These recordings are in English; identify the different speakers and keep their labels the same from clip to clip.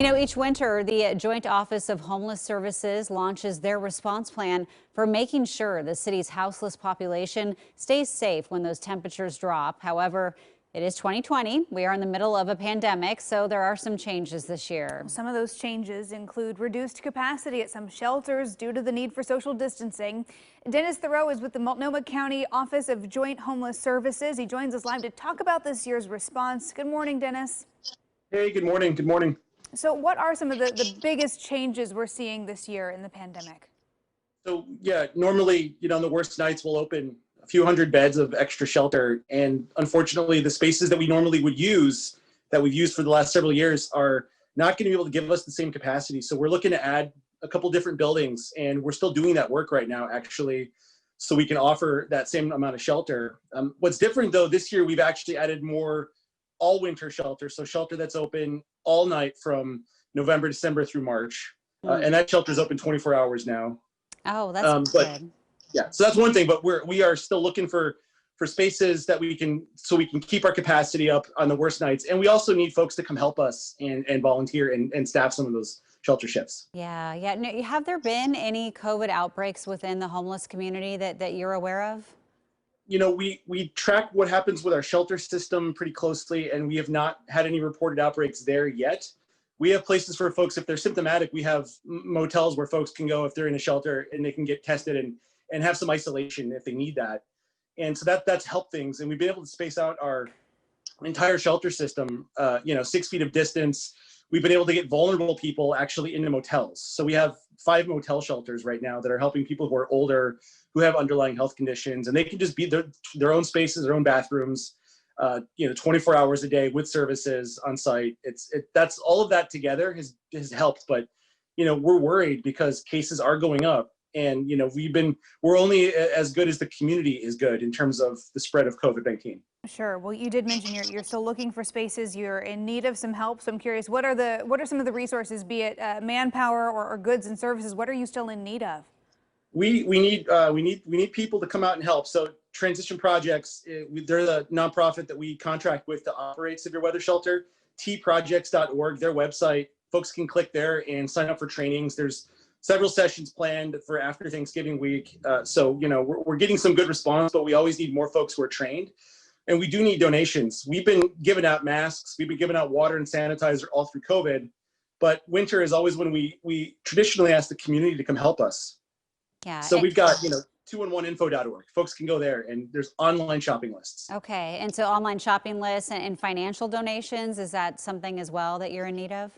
Speaker 1: Each winter, the Joint Office of Homeless Services launches their response plan for making sure the city's houseless population stays safe when those temperatures drop. However, it is 2020. We are in the middle of a pandemic, so there are some changes this year.
Speaker 2: Some of those changes include reduced capacity at some shelters due to the need for social distancing. Dennis Thoreau is with the Multnomah County Office of Joint Homeless Services. He joins us live to talk about this year's response. Good morning, Dennis.
Speaker 3: Hey, good morning. Good morning.
Speaker 2: So what are some of the biggest changes we're seeing this year in the pandemic?
Speaker 3: So yeah, normally, on the worst nights, we'll open a few hundred beds of extra shelter. And unfortunately, the spaces that we normally would use, that we've used for the last several years, are not going to be able to give us the same capacity. So we're looking to add a couple different buildings, and we're still doing that work right now, actually, so we can offer that same amount of shelter. What's different, though, this year, we've actually added more all winter shelter. So shelter that's open all night from November, December through March. And that shelter is open 24 hours now.
Speaker 1: Oh, that's good.
Speaker 3: Yeah, so that's one thing, but we are still looking for spaces that we can keep our capacity up on the worst nights. And we also need folks to come help us and volunteer and staff some of those shelter shifts.
Speaker 1: Yeah. No, have there been any COVID outbreaks within the homeless community that you're aware of?
Speaker 3: We track what happens with our shelter system pretty closely, and we have not had any reported outbreaks there yet. We have places for folks, if they're symptomatic, we have motels where folks can go if they're in a shelter and they can get tested and have some isolation if they need that. And so that's helped things. And we've been able to space out our entire shelter system, 6 feet of distance. We've been able to get vulnerable people actually into motels. So we have 5 motel shelters right now that are helping people who are older, who have underlying health conditions, and they can just be their own spaces, their own bathrooms, 24 hours a day with services on site. That's all of that together has helped, but we're worried because cases are going up, and we're only as good as the community is good in terms of the spread of COVID-19.
Speaker 2: Sure. Well, you did mention you're still looking for spaces. You're in need of some help. So I'm curious, what are some of the resources, be it manpower or goods and services? What are you still in need of?
Speaker 3: We need people to come out and help. So Transition Projects, they're the nonprofit that we contract with to operate severe weather shelter. tprojects.org, their website. Folks can click there and sign up for trainings. There's several sessions planned for after Thanksgiving week. So we're getting some good response, but we always need more folks who are trained. And we do need donations. We've been giving out masks. We've been giving out water and sanitizer all through COVID. But winter is always when we traditionally ask the community to come help us.
Speaker 1: Yeah.
Speaker 3: So we've got, 211info.org. Folks can go there, and there's online shopping lists.
Speaker 1: Okay. And so online shopping lists and financial donations, is that something as well that you're in need of?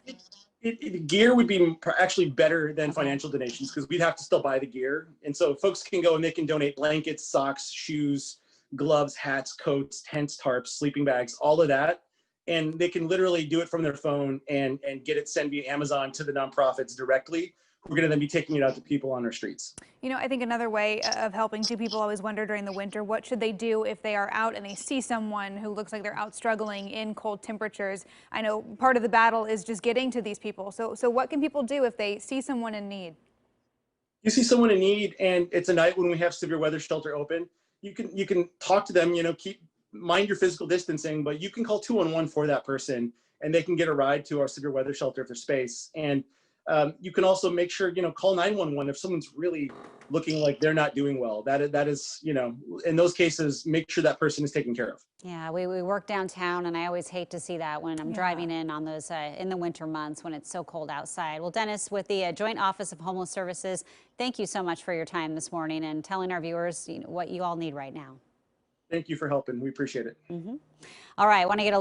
Speaker 3: Gear would be actually better than financial donations because we'd have to still buy the gear. And so folks can go and they can donate blankets, socks, shoes, gloves, hats, coats, tents, tarps, sleeping bags, all of that. And they can literally do it from their phone and get it sent via Amazon to the nonprofits directly. We're going to then be taking it out to people on our streets.
Speaker 2: I think another way of helping too, people always wonder during the winter, what should they do if they are out and they see someone who looks like they're out struggling in cold temperatures? I know part of the battle is just getting to these people. So what can people do if they see someone in need?
Speaker 3: You see someone in need and it's a night when we have severe weather shelter open, you can talk to them, mind your physical distancing, but you can call 211 for that person and they can get a ride to our severe weather shelter if there's space. And you can also make sure, call 911 if someone's really looking like they're not doing well. That is, in those cases, make sure that person is taken care of.
Speaker 1: Yeah, we work downtown, and I always hate to see that when I'm driving in on those in the winter months when it's so cold outside. Well, Dennis, with the Joint Office of Homeless Services, thank you so much for your time this morning and telling our viewers what you all need right now.
Speaker 3: Thank you for helping. We appreciate it.
Speaker 1: All right, I want to get a